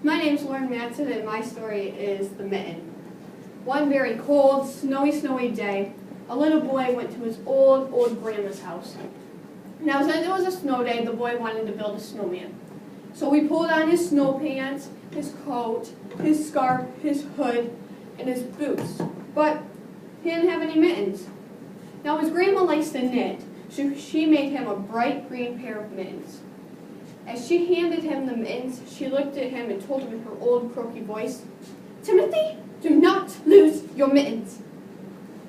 My name's Mattson, and my story is the Mitten. One very cold, snowy day, a little boy went to his old grandma's house. Now, since it was a snow day, the boy wanted to build a snowman. So he pulled on his snow pants, his coat, his scarf, his hood, and his boots. But he didn't have any mittens. Now, his grandma likes to knit, so she made him a bright green pair of mittens. As she handed him the mittens, she looked at him and told him in her old croaky voice, "Timothy, do not lose your mittens."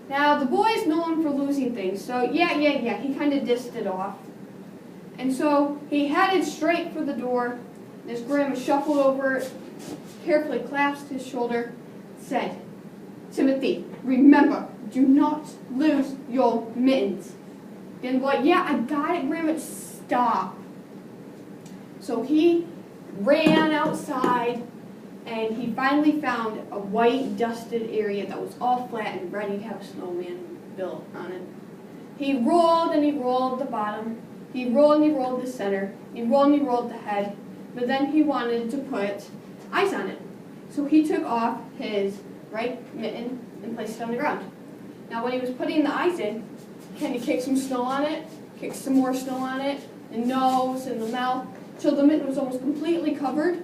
Now, the boy is known for losing things, so yeah, he kind of dissed it off. And so he headed straight for the door, and his grandma shuffled over, carefully clasped his shoulder, said, "Timothy, remember, do not lose your mittens." And the boy, "Yeah, I got it, Grandma, stop." So he ran outside, and he finally found a white, dusted area that was all flat and ready to have a snowman built on it. He rolled and he rolled the bottom. He rolled and he rolled the center. He rolled and he rolled the head. But then he wanted to put ice on it. So he took off his right mitten and placed it on the ground. Now when he was putting the ice in, he kind of kicked some snow on it, kicked some more snow on it, the nose and the mouth, till the mitten was almost completely covered.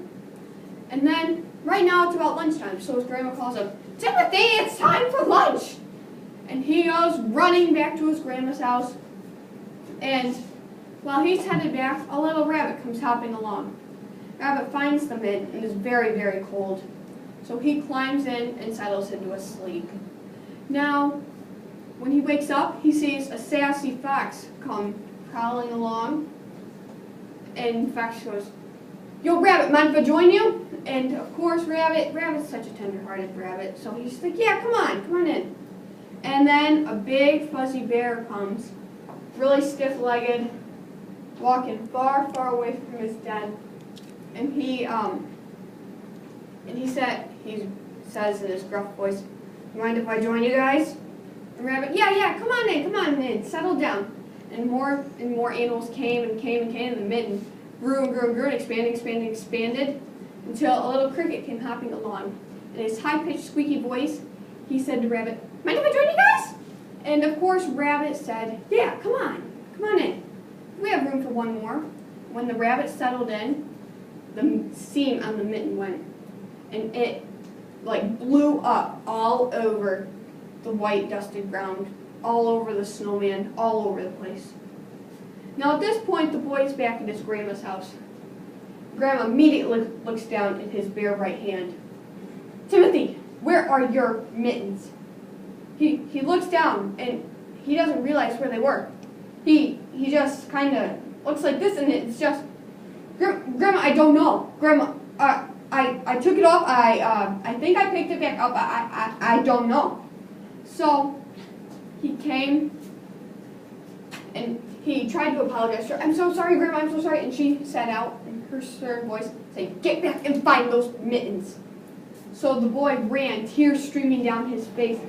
And then, right now it's about lunchtime, so his grandma calls him, "Timothy, it's time for lunch!" And he goes running back to his grandma's house, and while he's headed back, a little rabbit comes hopping along. Rabbit finds the mitten and is very cold, so he climbs in and settles into a sleep. Now, when he wakes up, he sees a sassy fox come prowling along, and Fox goes, "Yo, Rabbit, mind if I join you?" And of course, Rabbit's such a tender-hearted rabbit, so he's like, "Yeah, come on in." And then a big fuzzy bear comes, really stiff-legged, walking far away from his den, and he says in his gruff voice, "Mind if I join you guys?" And Rabbit, "Yeah, come on in, settle down." And more animals came, and the mitten grew and expanded, until a little cricket came hopping along. In his high-pitched, squeaky voice, he said to Rabbit, "Mind if I join you guys?" And of course, Rabbit said, "Yeah, come on in. We have room for one more." When the rabbit settled in, the seam on the mitten went, and it blew up all over the white, dusted ground, all over the snowman, all over the place. Now at this point, the boy is back at his grandma's house. Grandma immediately looks down at his bare right hand. "Timothy, where are your mittens?" He looks down, and he doesn't realize where they were. He just kind of looks like this, and it's just, "Grandma, I don't know. Grandma, I took it off. I think I picked it back up. I don't know." So he came, and he tried to apologize to her. "I'm so sorry, Grandma, I'm so sorry." And she said out in her stern voice, saying, "Get back and find those mittens." So the boy ran, tears streaming down his face.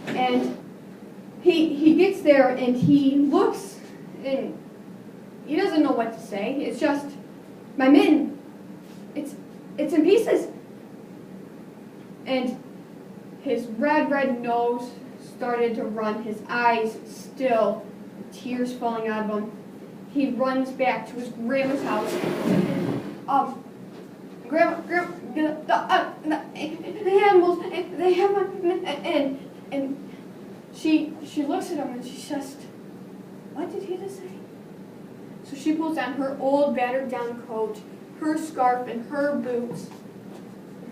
And he gets there, and he looks, and he doesn't know what to say. It's just, "My mitten, it's in pieces." And his red nose started to run, his eyes still, tears falling out of him. He runs back to his grandma's house. "Grandma, the animals, they have my," and she looks at him and she's just, "What did he just say?" So she pulls on her old battered down coat, her scarf and her boots,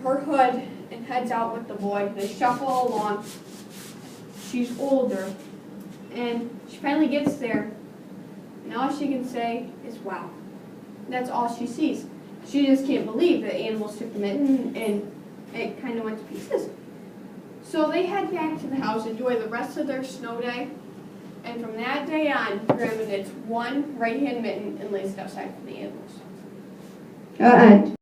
her hood, and heads out with the boy. They shuffle along. She's older, and she finally gets there, and all she can say is, "Wow." That's all she sees. She just can't believe that animals took the mitten, and it kind of went to pieces. So they head back to the house, enjoy the rest of their snow day, and from that day on, Grandma knits one right-hand mitten and lays it outside for the animals.